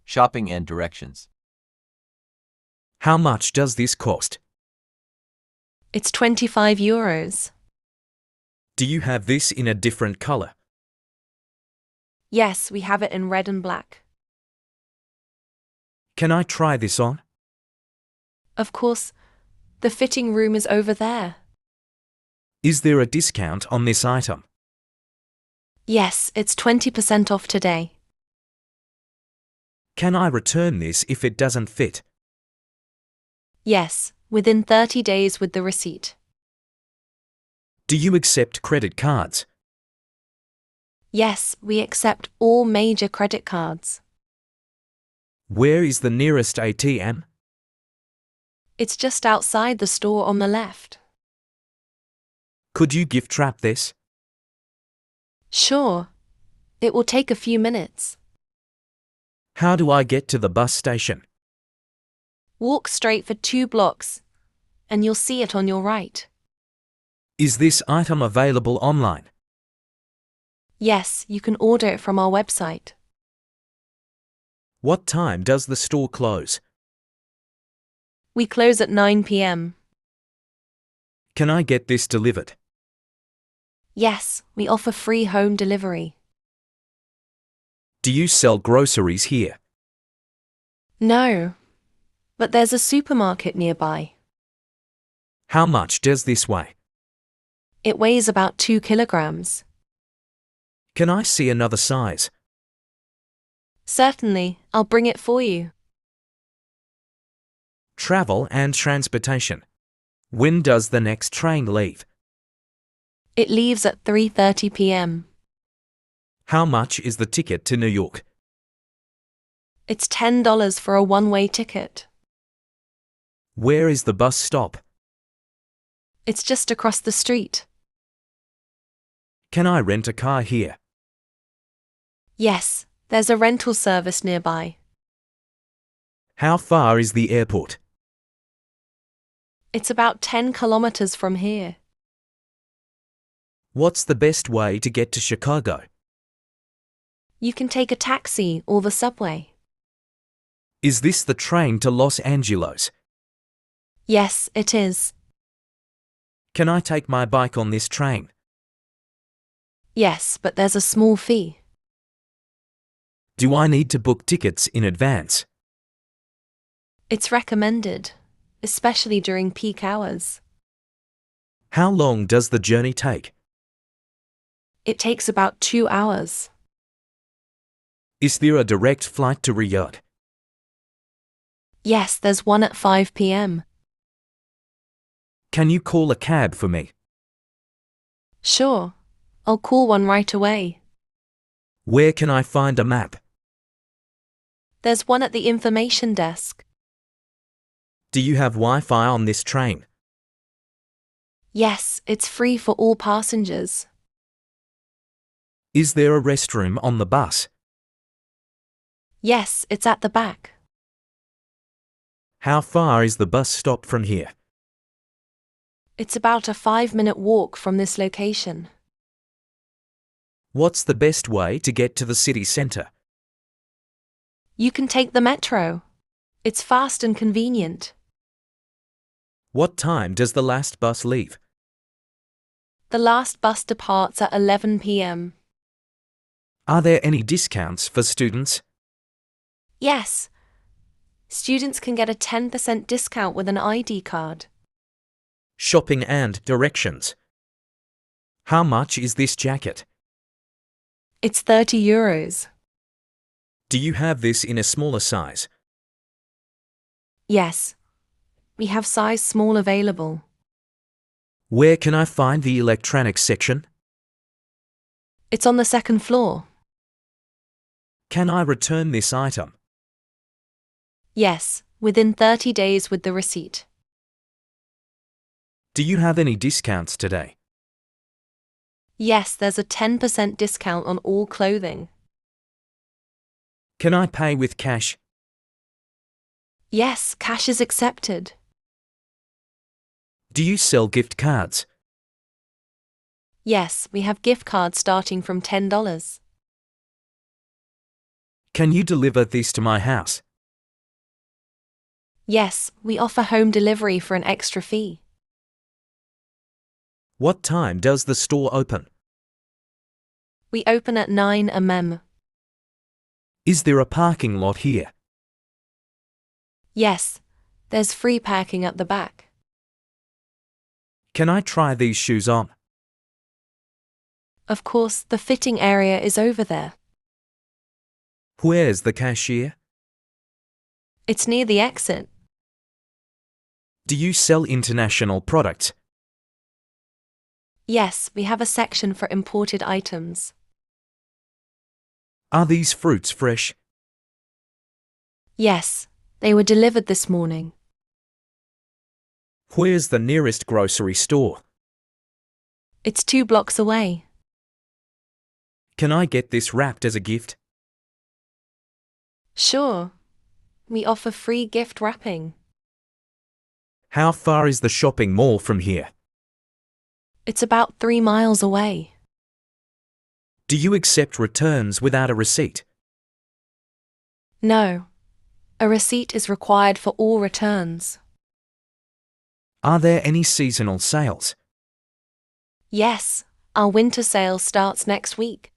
Shopping and directions. How much does this cost? It's 25 euros. Do you have this in a different color? Yes, we have it in red and black. Can I try this on? Of course, the fitting room is over there. Is there a discount on this item? Yes, it's 20% off today. Can I return this if it doesn't fit? Yes, within 30 days with the receipt. Do you accept credit cards? Yes, we accept all major credit cards. Where is the nearest ATM? It's just outside the store on the left. Could you gift wrap this? Sure. It will take a few minutes. How do I get to the bus station? Walk straight for 2 blocks, and you'll see it on your right. Is this item available online? Yes, you can order it from our website. What time does the store close? We close at 9 p.m. Can I get this delivered? Yes, we offer free home delivery. Do you sell groceries here? No, but there's a supermarket nearby. How much does this weigh? It weighs about 2 kilograms. Can I see another size? Certainly, I'll bring it for you. Travel and transportation. When does the next train leave? It leaves at 3:30 p.m. How much is the ticket to New York? It's $10 for a one-way ticket. Where is the bus stop? It's just across the street. Can I rent a car here? Yes, there's a rental service nearby. How far is the airport? It's about 10 kilometers from here. What's the best way to get to Chicago? You can take a taxi or the subway. Is this the train to Los Angeles? Yes, it is. Can I take my bike on this train? Yes, but there's a small fee. Do I need to book tickets in advance? It's recommended, especially during peak hours. How long does the journey take? It takes about 2 hours. Is there a direct flight to Riyadh? Yes, there's one at 5 p.m. Can you call a cab for me? Sure, I'll call one right away. Where can I find a map? There's one at the information desk. Do you have Wi-Fi on this train? Yes, it's free for all passengers. Is there a restroom on the bus? Yes, it's at the back. How far is the bus stop from here? It's about a 5-minute walk from this location. What's the best way to get to the city centre? You can take the metro. It's fast and convenient. What time does the last bus leave? The last bus departs at 11 p.m. Are there any discounts for students? Yes. Students can get a 10% discount with an ID card. Shopping and directions. How much is this jacket? It's 30 euros. Do you have this in a smaller size? Yes. We have size small available. Where can I find the electronics section? It's on the 2nd floor. Can I return this item? Yes, within 30 days with the receipt. Do you have any discounts today? Yes, there's a 10% discount on all clothing. Can I pay with cash? Yes, cash is accepted. Do you sell gift cards? Yes, we have gift cards starting from $10. Can you deliver this to my house? Yes, we offer home delivery for an extra fee. What time does the store open? We open at 9 a.m. Is there a parking lot here? Yes, there's free parking at the back. Can I try these shoes on? Of course, the fitting area is over there. Where's the cashier? It's near the exit. Do you sell international products? Yes, we have a section for imported items. Are these fruits fresh? Yes, they were delivered this morning. Where's the nearest grocery store? It's 2 blocks away. Can I get this wrapped as a gift? Sure. We offer free gift wrapping. How far is the shopping mall from here? It's about 3 miles away. Do you accept returns without a receipt? No. A receipt is required for all returns. Are there any seasonal sales? Yes, our winter sale starts next week.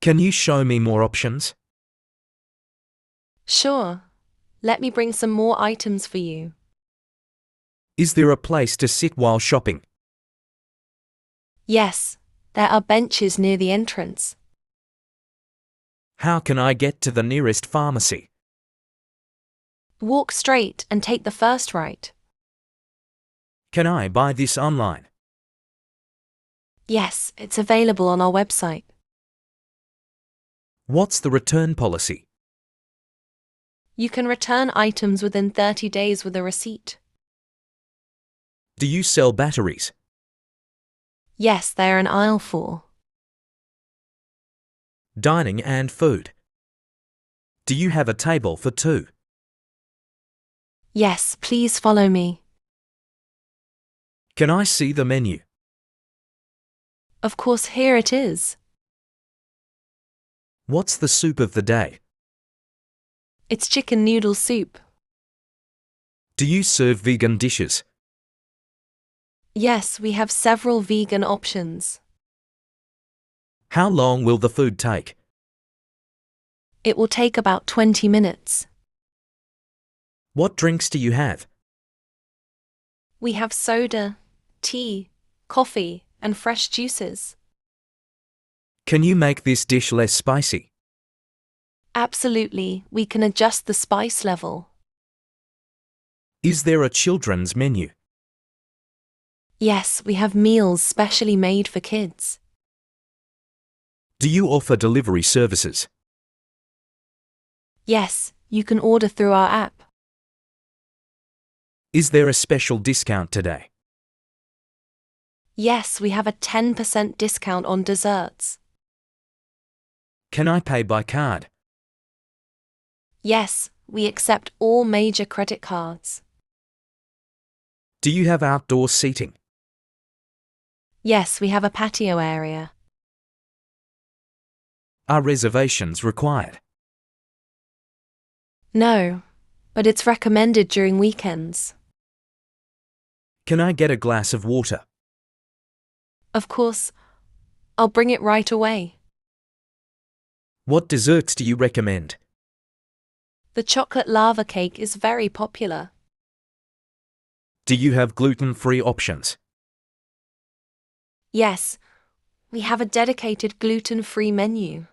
Can you show me more options? Sure. Let me bring some more items for you. Is there a place to sit while shopping? Yes, there are benches near the entrance. How can I get to the nearest pharmacy? Walk straight and take the first right. Can I buy this online? Yes, it's available on our website. What's the return policy? You can return items within 30 days with a receipt. Do you sell batteries? Yes, they're an aisle full. Dining and food. Do you have a table for two? Yes, please follow me. Can I see the menu? Of course, here it is. What's the soup of the day? It's chicken noodle soup. Do you serve vegan dishes? Yes, we have several vegan options. How long will the food take? It will take about 20 minutes. What drinks do you have? We have soda, tea, coffee, and fresh juices. Can you make this dish less spicy? Absolutely, we can adjust the spice level. Is there a children's menu? Yes, we have meals specially made for kids. Do you offer delivery services? Yes, you can order through our app. Is there a special discount today? Yes, we have a 10% discount on desserts. Can I pay by card? Yes, we accept all major credit cards. Do you have outdoor seating? Yes, we have a patio area. Are reservations required? No, but it's recommended during weekends. Can I get a glass of water? Of course, I'll bring it right away. What desserts do you recommend? The chocolate lava cake is very popular. Do you have gluten-free options? Yes, we have a dedicated gluten-free menu.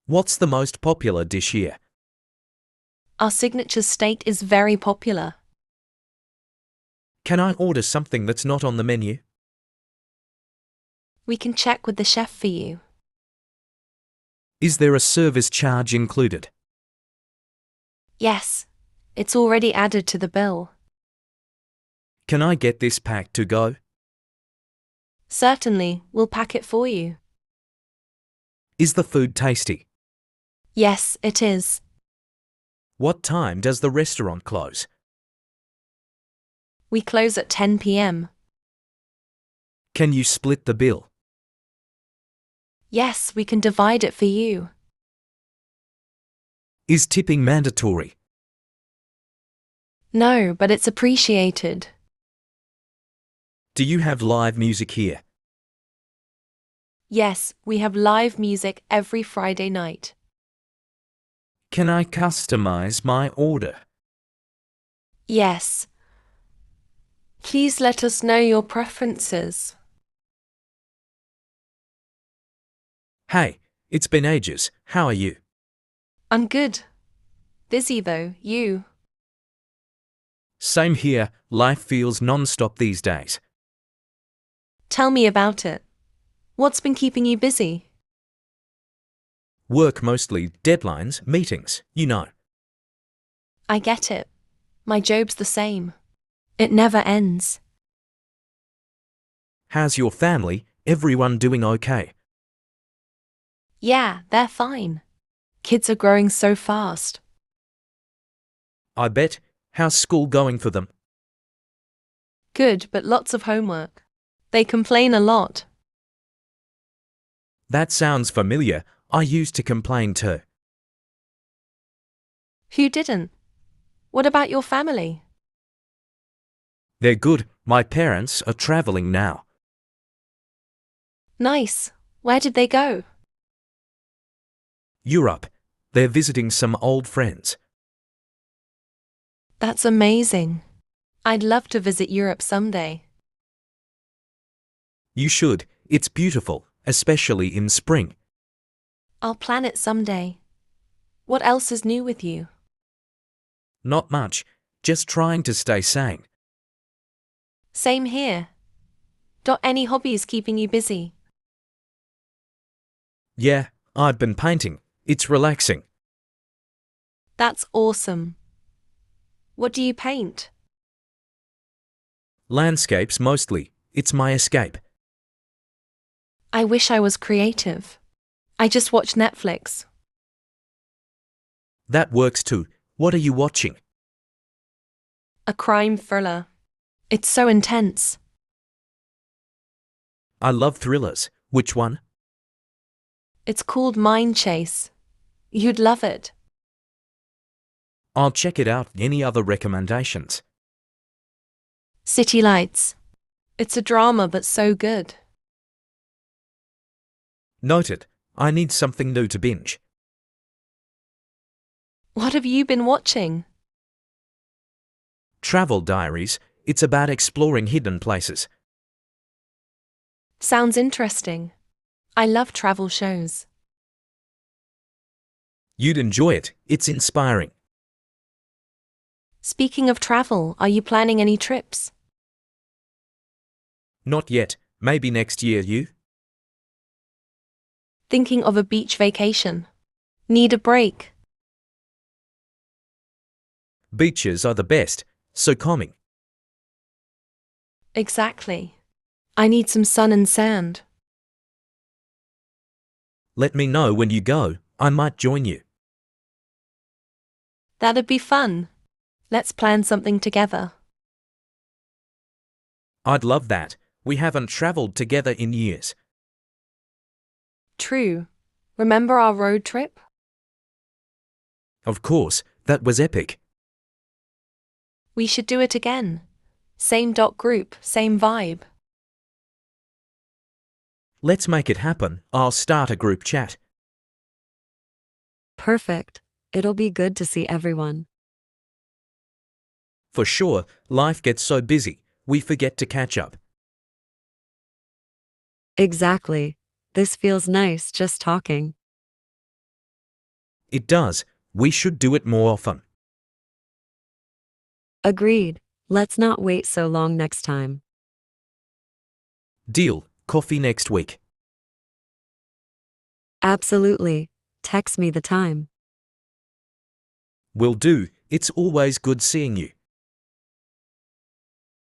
What's the most popular dish here? Our signature steak is very popular. Can I order something that's not on the menu? We can check with the chef for you. Is there a service charge included? Yes, it's already added to the bill. Can I get this packed to go? Certainly, we'll pack it for you. Is the food tasty? Yes, it is. What time does the restaurant close? We close at 10 p.m. Can you split the bill? Yes, we can divide it for you. Is tipping mandatory? No, but it's appreciated. Do you have live music here? Yes, we have live music every Friday night. Can I customize my order? Yes. Please let us know your preferences. Hey, it's been ages. How are you? I'm good. Busy though, you? Same here. Life feels non-stop these days. Tell me about it. What's been keeping you busy? Work mostly, deadlines, meetings, you know. I get it. My job's the same. It never ends. How's your family? Everyone doing okay? Yeah, they're fine. Kids are growing so fast. I bet. How's school going for them? Good, but lots of homework. They complain a lot. That sounds familiar. I used to complain too. Who didn't? What about your family? They're good. My parents are traveling now. Nice. Where did they go? Europe. They're visiting some old friends. That's amazing. I'd love to visit Europe someday. You should. It's beautiful, especially in spring. I'll plan it someday. What else is new with you? Not much. Just trying to stay sane. Same here. Any hobbies keeping you busy? Yeah, I've been painting. It's relaxing. That's awesome. What do you paint? Landscapes mostly. It's my escape. I wish I was creative. I just watch Netflix. That works too. What are you watching? A crime thriller. It's so intense. I love thrillers. Which one? It's called Mind Chase. You'd love it. I'll check it out. Any other recommendations? City Lights. It's a drama but so good. Noted. I need something new to binge. What have you been watching? Travel Diaries. It's about exploring hidden places. Sounds interesting. I love travel shows. You'd enjoy it. It's inspiring. Speaking of travel, are you planning any trips? Not yet. Maybe next year, you? Thinking of a beach vacation. Need a break. Beaches are the best. So calming. Exactly. I need some sun and sand. Let me know when you go. I might join you. That'd be fun. Let's plan something together. I'd love that. We haven't traveled together in years. True. Remember our road trip? Of course, that was epic. We should do it again. Same group, same vibe. Let's make it happen. I'll start a group chat. Perfect. It'll be good to see everyone. For sure, life gets so busy, we forget to catch up. Exactly. This feels nice just talking. It does. We should do it more often. Agreed. Let's not wait so long next time. Deal. Coffee next week. Absolutely. Text me the time. Will do. It's always good seeing you.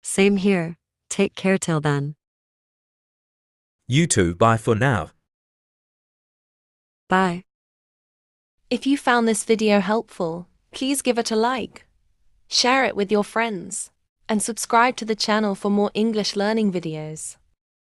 Same here. Take care till then. You too. Bye for now. Bye. If you found this video helpful, please give it a like, share it with your friends, and subscribe to the channel for more English learning videos.